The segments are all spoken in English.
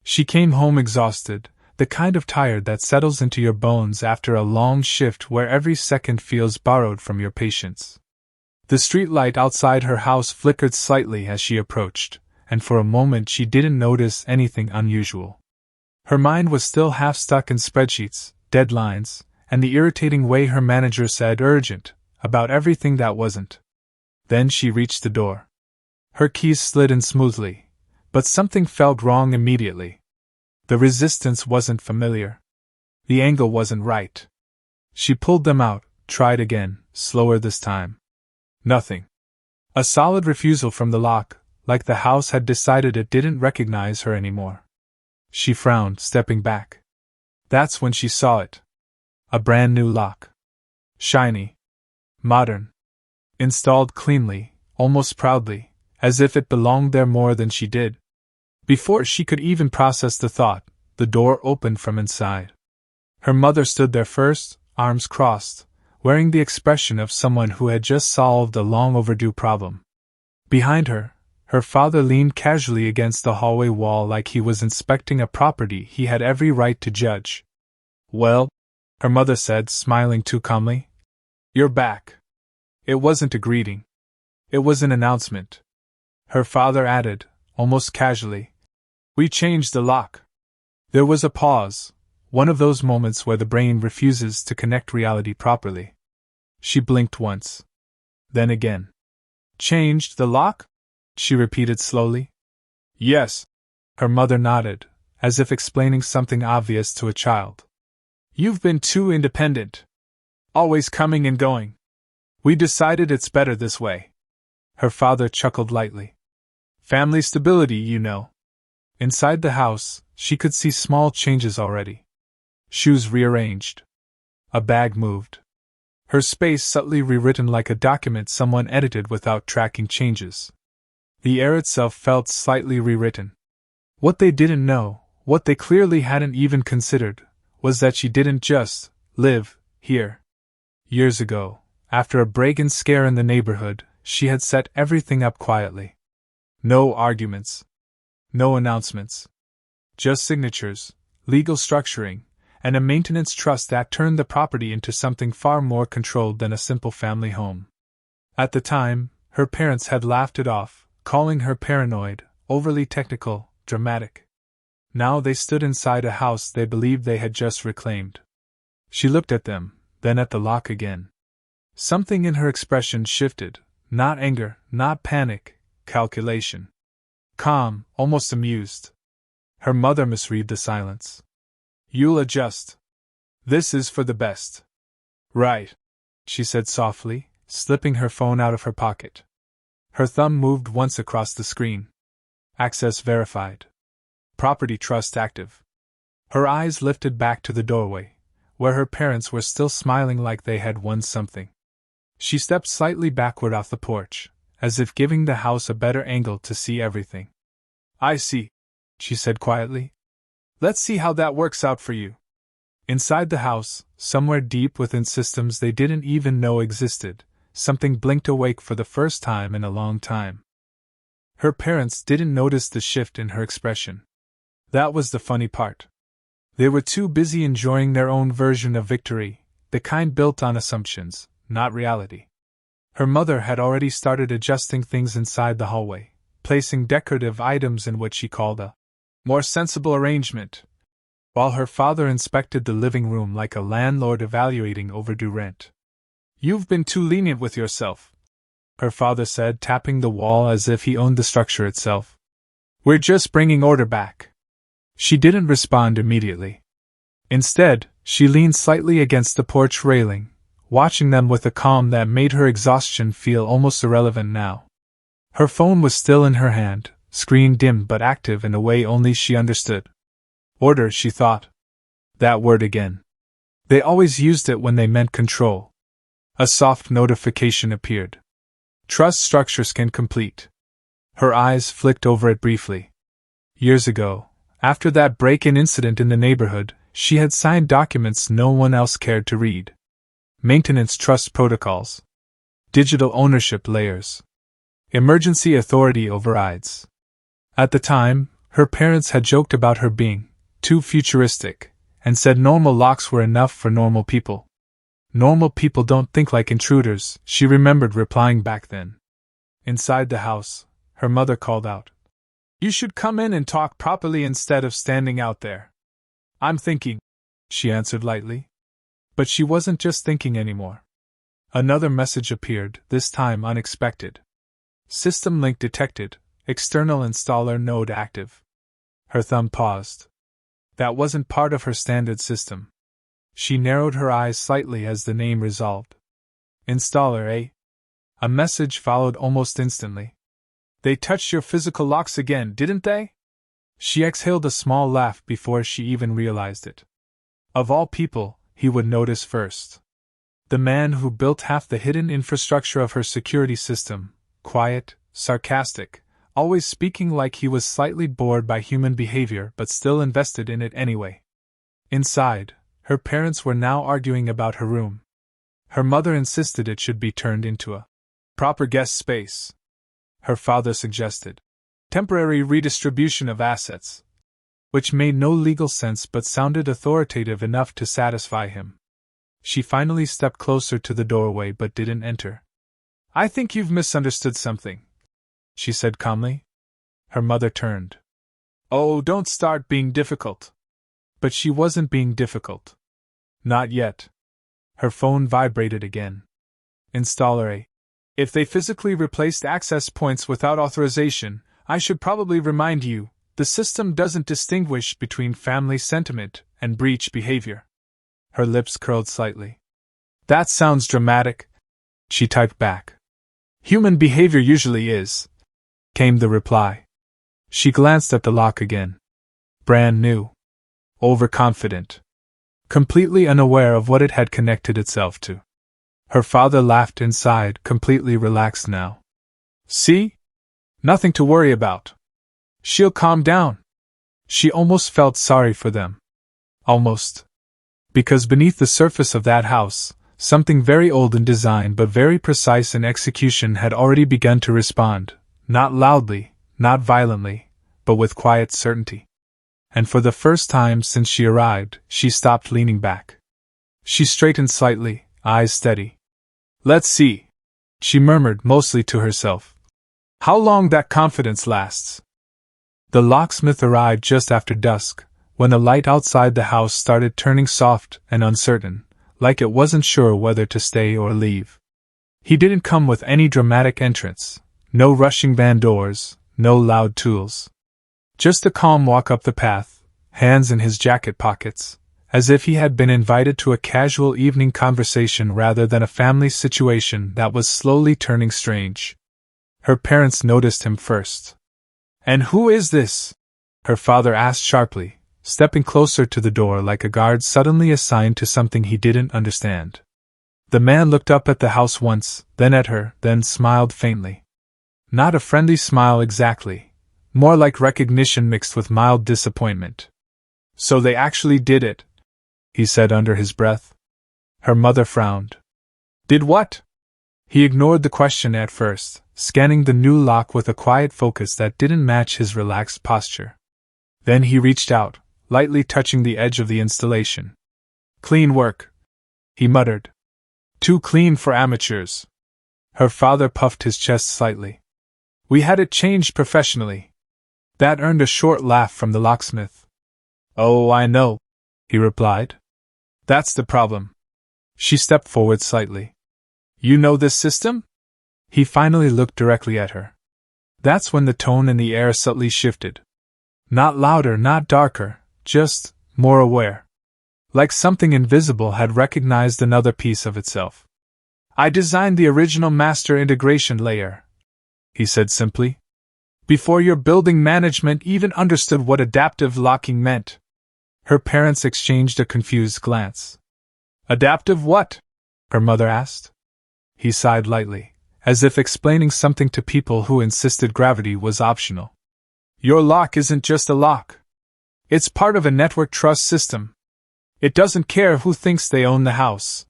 She came home exhausted, the kind of tired that settles into your bones after a long shift where every second feels borrowed from your patience. The street light outside her house flickered slightly as she approached, and for a moment she didn't notice anything unusual. Her mind was still half stuck in spreadsheets, deadlines, and the irritating way her manager said urgent about everything that wasn't. Then she reached the door. Her keys slid in smoothly, but something felt wrong immediately. The resistance wasn't familiar. The angle wasn't right. She pulled them out, tried again, slower this time. Nothing. A solid refusal from the lock, like the house had decided it didn't recognize her anymore. She frowned, stepping back. That's when she saw it. A brand new lock. Shiny. Modern. Installed cleanly, almost proudly, as if it belonged there more than she did. Before she could even process the thought, the door opened from inside. Her mother stood there first, arms crossed, wearing the expression of someone who had just solved a long-overdue problem. Behind her, her father leaned casually against the hallway wall like he was inspecting a property he had every right to judge. "Well," her mother said, smiling too calmly. "You're back." It wasn't a greeting. It was an announcement. Her father added, almost casually, "We changed the lock." There was a pause, one of those moments where the brain refuses to connect reality properly. She blinked once. Then again. "Changed the lock?" she repeated slowly. "Yes." Her mother nodded, as if explaining something obvious to a child. "You've been too independent. Always coming and going. We decided it's better this way." Her father chuckled lightly. "Family stability, you know." Inside the house, she could see small changes already. Shoes rearranged. A bag moved. Her space subtly rewritten like a document someone edited without tracking changes. The air itself felt slightly rewritten. What they didn't know, what they clearly hadn't even considered, was that she didn't just live here. Years ago, after a break-in scare in the neighborhood, she had set everything up quietly. No arguments. No announcements. Just signatures, legal structuring, and a maintenance trust that turned the property into something far more controlled than a simple family home. At the time, her parents had laughed it off, calling her paranoid, overly technical, dramatic. Now they stood inside a house they believed they had just reclaimed. She looked at them, then at the lock again. Something in her expression shifted, not anger, not panic, calculation. Calm, almost amused. Her mother misread the silence. "You'll adjust. This is for the best." "Right," she said softly, slipping her phone out of her pocket. Her thumb moved once across the screen. Access verified. Property trust active. Her eyes lifted back to the doorway, where her parents were still smiling like they had won something. She stepped slightly backward off the porch, as if giving the house a better angle to see everything. "I see," she said quietly. "Let's see how that works out for you." Inside the house, somewhere deep within systems they didn't even know existed, something blinked awake for the first time in a long time. Her parents didn't notice the shift in her expression. That was the funny part. They were too busy enjoying their own version of victory, the kind built on assumptions, not reality. Her mother had already started adjusting things inside the hallway, placing decorative items in what she called a more sensible arrangement, while her father inspected the living room like a landlord evaluating overdue rent. "You've been too lenient with yourself," her father said, tapping the wall as if he owned the structure itself. "We're just bringing order back." She didn't respond immediately. Instead, she leaned slightly against the porch railing, watching them with a calm that made her exhaustion feel almost irrelevant now. Her phone was still in her hand, screen dimmed but active in a way only she understood. Order, she thought. That word again. They always used it when they meant control. A soft notification appeared. Trust structure scan complete. Her eyes flicked over it briefly. Years ago, after that break-in incident in the neighborhood, she had signed documents no one else cared to read. Maintenance trust protocols. Digital ownership layers. Emergency authority overrides. At the time, Her parents had joked about her being too futuristic, and said normal locks were enough for normal people. Normal people don't think like intruders, she remembered replying back then. Inside the house, her mother called out, "You should come in and talk properly instead of standing out there." "I'm thinking," she answered lightly. But she wasn't just thinking anymore. Another message appeared, this time unexpected. System link detected, external installer node active. Her thumb paused. That wasn't part of her standard system. She narrowed her eyes slightly as the name resolved. Installer, eh? A message followed almost instantly. They touched your physical locks again, didn't they? She exhaled a small laugh before she even realized it. Of all people, he would notice first. The man who built half the hidden infrastructure of her security system, quiet, sarcastic, always speaking like he was slightly bored by human behavior but still invested in it anyway. Inside, her parents were now arguing about her room. Her mother insisted it should be turned into a proper guest space. Her father suggested temporary redistribution of assets, which made no legal sense but sounded authoritative enough to satisfy him. She finally stepped closer to the doorway but didn't enter. "I think you've misunderstood something," she said calmly. Her mother turned. "Oh, don't start being difficult." But she wasn't being difficult. Not yet. Her phone vibrated again. Installer A. If they physically replaced access points without authorization, I should probably remind you, the system doesn't distinguish between family sentiment and breach behavior. Her lips curled slightly. "That sounds dramatic," she typed back. "Human behavior usually is," came the reply. She glanced at the lock again. Brand new. Overconfident. Completely unaware of what it had connected itself to. Her father laughed inside, completely relaxed now. "See? Nothing to worry about. She'll calm down." She almost felt sorry for them. Almost. Because beneath the surface of that house, something very old in design but very precise in execution had already begun to respond, not loudly, not violently, but with quiet certainty. And for the first time since she arrived, she stopped leaning back. She straightened slightly, eyes steady. "Let's see," she murmured mostly to herself. "How long that confidence lasts." The locksmith arrived just after dusk, when the light outside the house started turning soft and uncertain, like it wasn't sure whether to stay or leave. He didn't come with any dramatic entrance, no rushing van doors, no loud tools. Just a calm walk up the path, hands in his jacket pockets, as if he had been invited to a casual evening conversation rather than a family situation that was slowly turning strange. Her parents noticed him first. "And who is this?" her father asked sharply, stepping closer to the door like a guard suddenly assigned to something he didn't understand. The man looked up at the house once, then at her, then smiled faintly. Not a friendly smile exactly, more like recognition mixed with mild disappointment. "So they actually did it," he said under his breath. Her mother frowned. "Did what?" He ignored the question at first, scanning the new lock with a quiet focus that didn't match his relaxed posture. Then he reached out, lightly touching the edge of the installation. "Clean work," he muttered. "Too clean for amateurs." Her father puffed his chest slightly. "We had it changed professionally." That earned a short laugh from the locksmith. "Oh, I know," he replied. "That's the problem." She stepped forward slightly. "You know this system?" He finally looked directly at her. That's when the tone in the air subtly shifted. Not louder, not darker, just more aware. Like something invisible had recognized another piece of itself. "I designed the original master integration layer," he said simply. "Before your building management even understood what adaptive locking meant." Her parents exchanged a confused glance. "Adaptive what?" her mother asked. He sighed lightly, as if explaining something to people who insisted gravity was optional. "Your lock isn't just a lock. It's part of a network trust system. It doesn't care who thinks they own the house.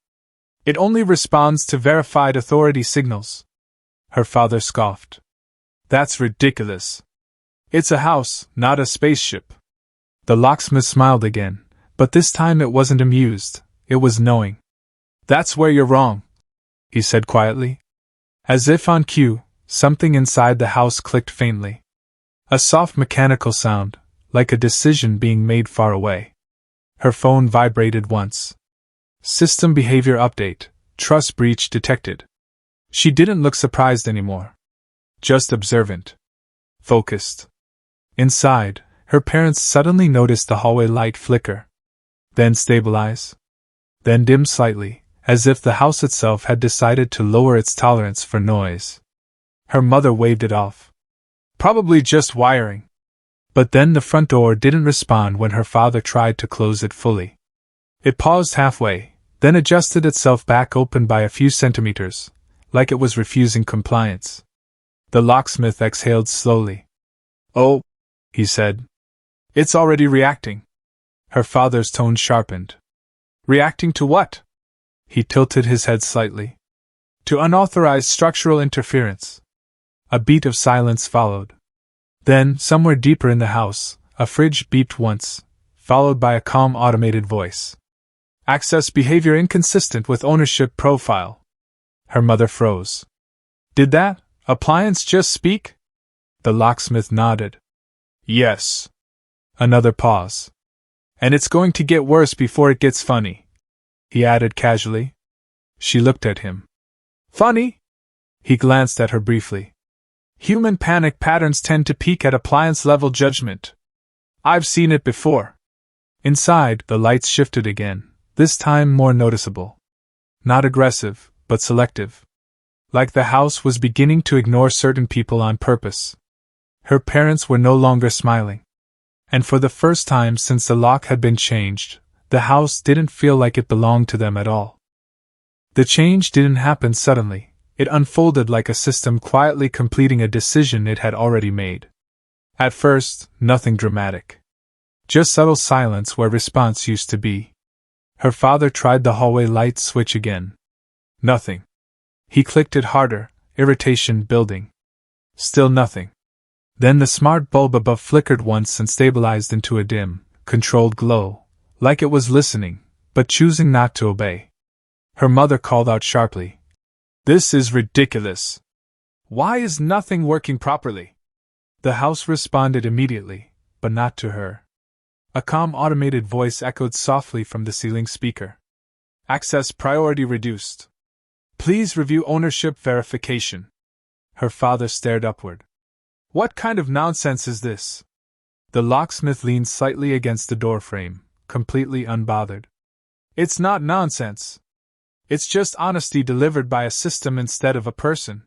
It only responds to verified authority signals." Her father scoffed. "That's ridiculous." It's a house, not a spaceship. The locksmith smiled again, but this time it wasn't amused, it was knowing. That's where you're wrong, he said quietly. As if on cue, something inside the house clicked faintly. A soft mechanical sound, like a decision being made far away. Her phone vibrated once. System behavior update, trust breach detected. She didn't look surprised anymore. Just observant. Focused. Inside, her parents suddenly noticed the hallway light flicker. Then stabilize. Then dim slightly, as if the house itself had decided to lower its tolerance for noise. Her mother waved it off. Probably just wiring. But then the front door didn't respond when her father tried to close it fully. It paused halfway, then adjusted itself back open by a few centimeters, like it was refusing compliance. The locksmith exhaled slowly. Oh, he said. It's already reacting. Her father's tone sharpened. Reacting to what? He tilted his head slightly. To unauthorized structural interference. A beat of silence followed. Then, somewhere deeper in the house, a fridge beeped once, followed by a calm automated voice. Access behavior inconsistent with ownership profile. Her mother froze. Did that appliance just speak? The locksmith nodded. Yes. Another pause. And it's going to get worse before it gets funny, he added casually. She looked at him. Funny? He glanced at her briefly. Human panic patterns tend to peak at appliance-level judgment. I've seen it before. Inside, the lights shifted again, this time more noticeable. Not aggressive, but selective. Like the house was beginning to ignore certain people on purpose. Her parents were no longer smiling. And for the first time since the lock had been changed, the house didn't feel like it belonged to them at all. The change didn't happen suddenly. It unfolded like a system quietly completing a decision it had already made. At first, nothing dramatic. Just subtle silence where response used to be. Her father tried the hallway light switch again. Nothing. He clicked it harder, irritation building. Still nothing. Then the smart bulb above flickered once and stabilized into a dim, controlled glow, like it was listening, but choosing not to obey. Her mother called out sharply. This is ridiculous. Why is nothing working properly? The house responded immediately, but not to her. A calm automated voice echoed softly from the ceiling speaker. Access priority reduced. Please review ownership verification. Her father stared upward. What kind of nonsense is this? The locksmith leaned slightly against the doorframe, completely unbothered. It's not nonsense. It's just honesty delivered by a system instead of a person.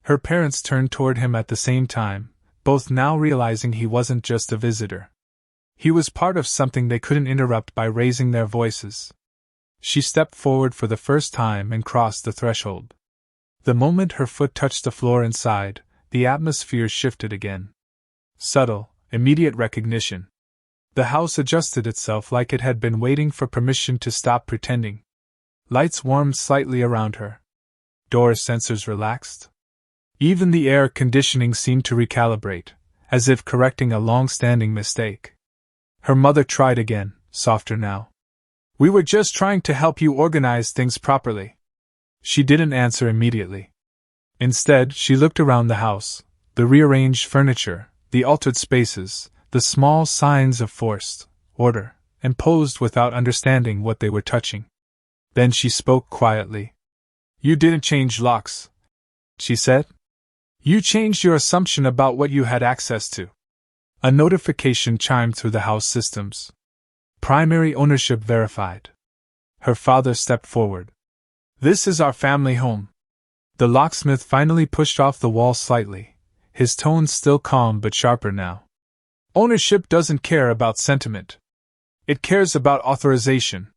Her parents turned toward him at the same time, both now realizing he wasn't just a visitor. He was part of something they couldn't interrupt by raising their voices. She stepped forward for the first time and crossed the threshold. The moment her foot touched the floor inside, the atmosphere shifted again. Subtle, immediate recognition. The house adjusted itself like it had been waiting for permission to stop pretending. Lights warmed slightly around her. Door sensors relaxed. Even the air conditioning seemed to recalibrate, as if correcting a long-standing mistake. Her mother tried again, softer now. We were just trying to help you organize things properly. She didn't answer immediately. Instead, she looked around the house, the rearranged furniture, the altered spaces, the small signs of forced order, imposed without understanding what they were touching. Then she spoke quietly. You didn't change locks, she said. You changed your assumption about what you had access to. A notification chimed through the house systems. Primary ownership verified. Her father stepped forward. This is our family home. The locksmith finally pushed off the wall slightly, his tone still calm but sharper now. Ownership doesn't care about sentiment. It cares about authorization.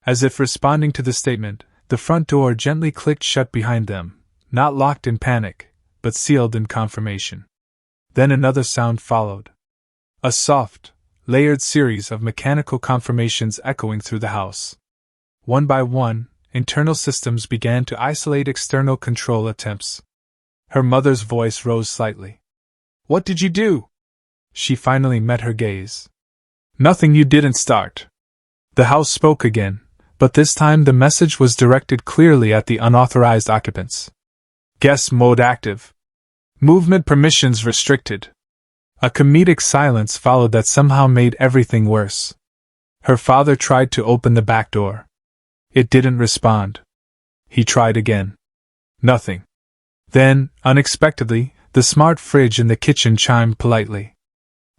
As if responding to the statement, the front door gently clicked shut behind them, not locked in panic, but sealed in confirmation. Then another sound followed. A soft, layered series of mechanical confirmations echoing through the house. One by one, internal systems began to isolate external control attempts. Her mother's voice rose slightly. What did you do? She finally met her gaze. Nothing you didn't start. The house spoke again, but this time the message was directed clearly at the unauthorized occupants. Guest mode active. Movement permissions restricted. A comedic silence followed that somehow made everything worse. Her father tried to open the back door. It didn't respond. He tried again. Nothing. Then, unexpectedly, the smart fridge in the kitchen chimed politely.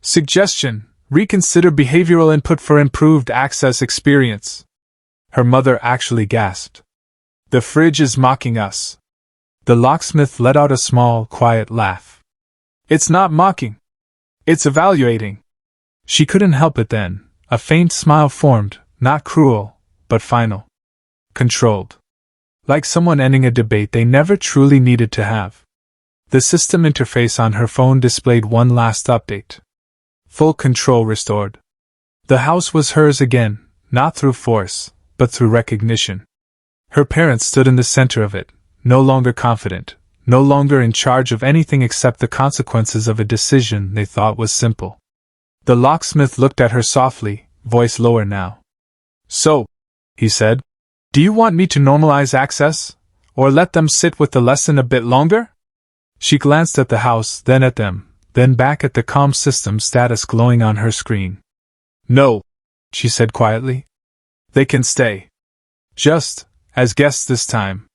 Suggestion: reconsider behavioral input for improved access experience. Her mother actually gasped. The fridge is mocking us. The locksmith let out a small, quiet laugh. It's not mocking. It's evaluating. She couldn't help it then. A faint smile formed, not cruel, but final. Controlled. Like someone ending a debate they never truly needed to have. The system interface on her phone displayed one last update. Full control restored. The house was hers again, not through force, but through recognition. Her parents stood in the center of it, no longer confident, no longer in charge of anything except the consequences of a decision they thought was simple. The locksmith looked at her softly, voice lower now. So, he said, do you want me to normalize access, or let them sit with the lesson a bit longer? She glanced at the house, then at them, then back at the comm system status glowing on her screen. No, she said quietly. They can stay. Just, as guests this time.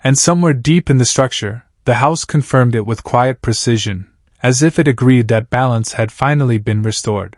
And somewhere deep in the structure, the house confirmed it with quiet precision, as if it agreed that balance had finally been restored.